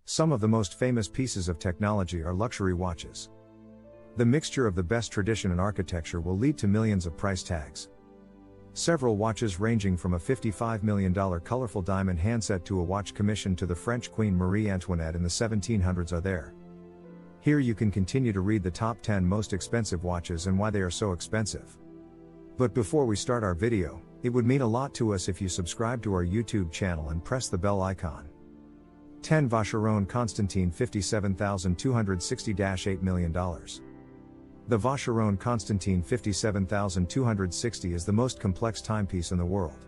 Some of the most famous pieces of technology are luxury watches. The mixture of the best tradition and architecture will lead to millions of price tags. Several watches ranging from a $55 million colorful diamond handset to a watch commissioned to the French Queen Marie Antoinette in the 1700s are there. Here you can continue to read the top 10 most expensive watches and why they are so expensive. But before we start our video, it would mean a lot to us if you subscribe to our YouTube channel and press the bell icon. 10 Vacheron Constantin 57260-$8 million. The Vacheron Constantin 57260 is the most complex timepiece in the world.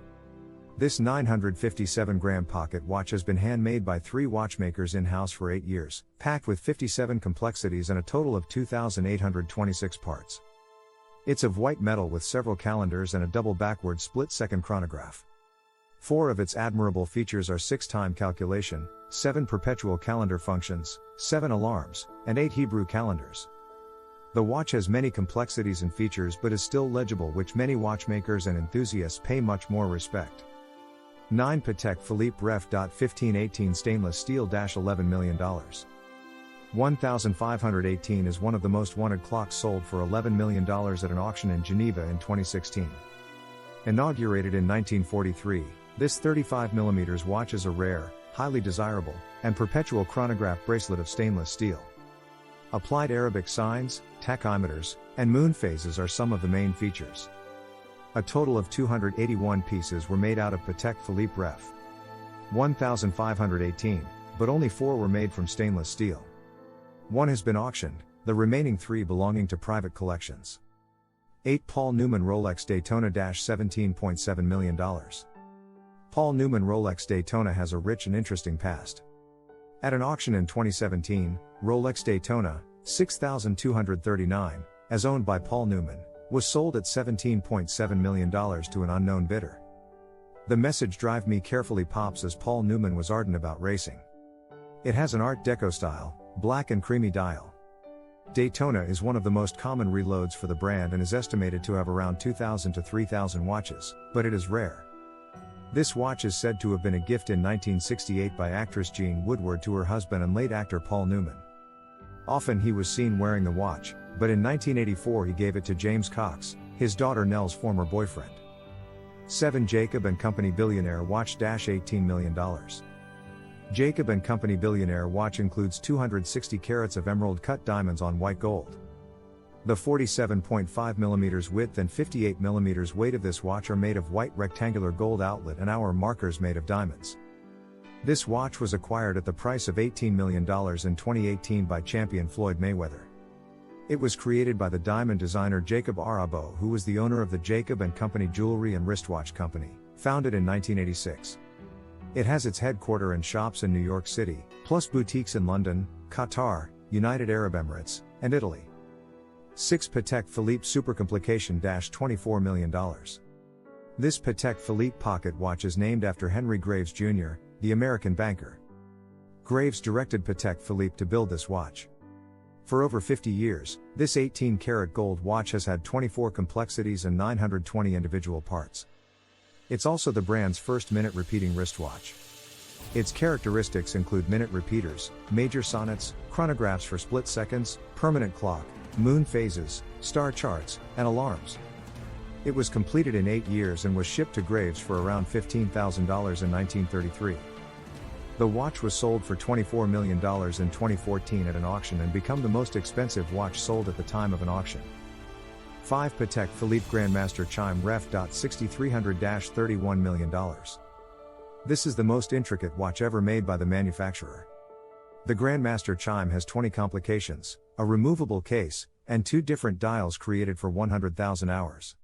This 957-gram pocket watch has been handmade by 3 watchmakers in-house for 8 years, packed with 57 complexities and a total of 2,826 parts. It's of white metal with several calendars and a double backward split-second chronograph. 4 of its admirable features are 6 time calculation, 7 perpetual calendar functions, 7 alarms, and 8 Hebrew calendars. The watch has many complexities and features but is still legible, which many watchmakers and enthusiasts pay much more respect. 9 Patek Philippe Ref. 1518 stainless steel $11 million. 1518 is one of the most wanted clocks sold for $11 million at an auction in Geneva in 2016. Inaugurated in 1943, this 35mm watch is a rare, highly desirable, and perpetual chronograph bracelet of stainless steel. Applied Arabic signs, tachymeters, and moon phases are some of the main features. A total of 281 pieces were made out of Patek Philippe Ref. 1518, but only 4 were made from stainless steel. 1 has been auctioned, the remaining 3 belonging to private collections. 8 Paul Newman Rolex Daytona $17.7 million. Paul Newman Rolex Daytona has a rich and interesting past. At an auction in 2017, Rolex Daytona, 6,239, as owned by Paul Newman, was sold at $17.7 million to an unknown bidder. The message "Drive Me Carefully" pops as Paul Newman was ardent about racing. It has an Art Deco style, black and creamy dial. Daytona is one of the most common reloads for the brand and is estimated to have around 2,000 to 3,000 watches, but it is rare. This watch is said to have been a gift in 1968 by actress Jean Woodward to her husband and late actor Paul Newman. Often he was seen wearing the watch, but in 1984 he gave it to James Cox, his daughter Nell's former boyfriend. 7 Jacob & Company Billionaire Watch $18 million. Jacob & Company Billionaire Watch includes 260 carats of emerald-cut diamonds on white gold. The 47.5mm width and 58mm weight of this watch are made of white rectangular gold outlet and hour markers made of diamonds. This watch was acquired at the price of $18 million in 2018 by champion Floyd Mayweather. It was created by the diamond designer Jacob Arabo, who was the owner of the Jacob & Company Jewelry and Wristwatch Company, founded in 1986. It has its headquarters and shops in New York City, plus boutiques in London, Qatar, United Arab Emirates, and Italy. 6 Patek Philippe Supercomplication $24 million. This Patek Philippe pocket watch is named after Henry Graves Jr., the American banker. Graves directed Patek Philippe to build this watch. For over 50 years, this 18-karat gold watch has had 24 complexities and 920 individual parts. It's also the brand's first minute-repeating wristwatch. Its characteristics include minute repeaters, major sonnets, chronographs for split seconds, permanent clock, moon phases, star charts, and alarms. It was completed in 8 years and was shipped to Graves for around $15,000 in 1933. The watch was sold for $24 million in 2014 at an auction and became the most expensive watch sold at the time of an auction. 5 Patek Philippe Grandmaster Chime Ref. 6300-$31 million. This is the most intricate watch ever made by the manufacturer. The Grandmaster Chime has 20 complications, a removable case, and 2 different dials created for 100,000 hours.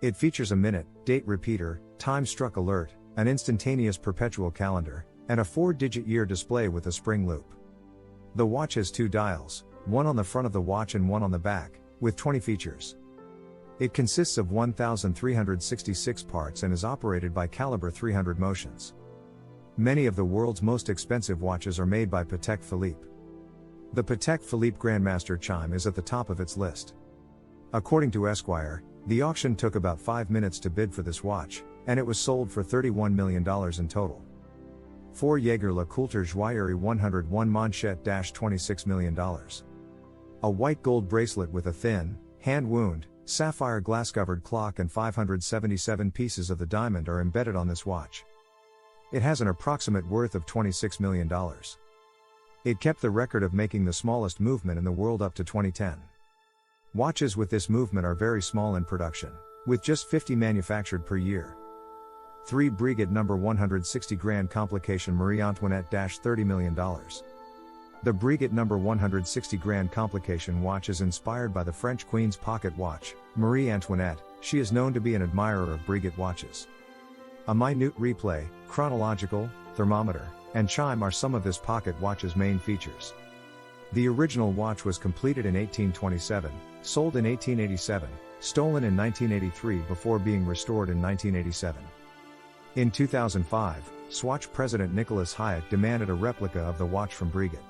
It features a minute, date repeater, time struck alert, an instantaneous perpetual calendar, and a 4-digit year display with a spring loop. The watch has 2 dials, one on the front of the watch and one on the back, with 20 features. It consists of 1,366 parts and is operated by Calibre 300 motions. Many of the world's most expensive watches are made by Patek Philippe. The Patek Philippe Grandmaster Chime is at the top of its list. According to Esquire, the auction took about 5 minutes to bid for this watch, and it was sold for $31 million in total. 4 Jaeger LeCoultre Joaillerie 101 Manchette $26 million. A white gold bracelet with a thin, hand-wound, sapphire glass-covered clock and 577 pieces of the diamond are embedded on this watch. It has an approximate worth of $26 million. It kept the record of making the smallest movement in the world up to 2010. Watches with this movement are very small in production, with just 50 manufactured per year. 3 Breguet No. 160 Grand Complication Marie Antoinette $30 million. The Breguet No. 160 Grand Complication watch is inspired by the French Queen's pocket watch, Marie Antoinette. She is known to be an admirer of Breguet watches. A minute replay, chronological, thermometer, and chime are some of this pocket watch's main features. The original watch was completed in 1827, sold in 1887, stolen in 1983 before being restored in 1987. In 2005, Swatch president Nicholas Hayek demanded a replica of the watch from Breguet.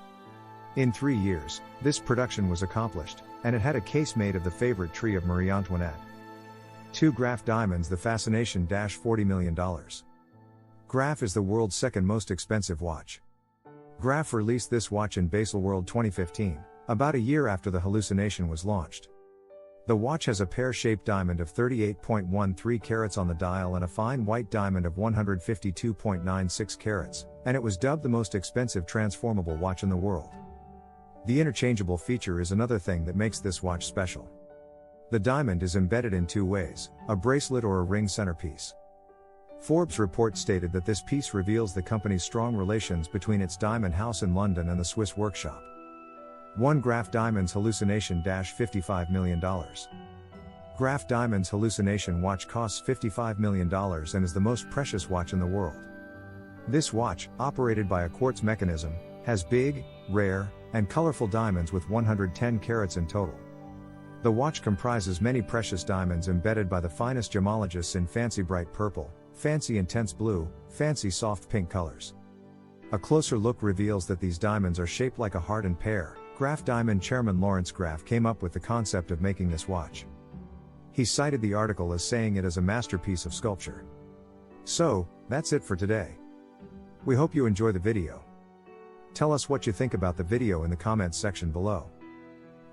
In 3 years, this production was accomplished, and it had a case made of the favorite tree of Marie Antoinette. 2 Graf Diamonds The Fascination $40 million. Graf is the world's second most expensive watch. Graf released this watch in Baselworld 2015, about a year after the Hallucination was launched. The watch has a pear-shaped diamond of 38.13 carats on the dial and a fine white diamond of 152.96 carats, and it was dubbed the most expensive transformable watch in the world. The interchangeable feature is another thing that makes this watch special. The diamond is embedded in 2 ways, a bracelet or a ring centerpiece. Forbes report stated that this piece reveals the company's strong relations between its diamond house in London and the Swiss workshop. 1 Graf Diamonds Hallucination $55 million. Graf Diamonds Hallucination watch costs $55 million and is the most precious watch in the world. This watch, operated by a quartz mechanism, has big, rare, and colorful diamonds with 110 carats in total. The watch comprises many precious diamonds embedded by the finest gemologists in fancy bright purple, fancy intense blue, fancy soft pink colors. A closer look reveals that these diamonds are shaped like a heart and pear. Graf Diamond chairman Lawrence Graf came up with the concept of making this watch. He cited the article as saying it is a masterpiece of sculpture. So, that's it for today. We hope you enjoy the video. Tell us what you think about the video in the comments section below.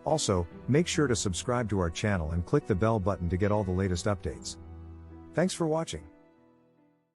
Also, make sure to subscribe to our channel and click the bell button to get all the latest updates. Thanks for watching.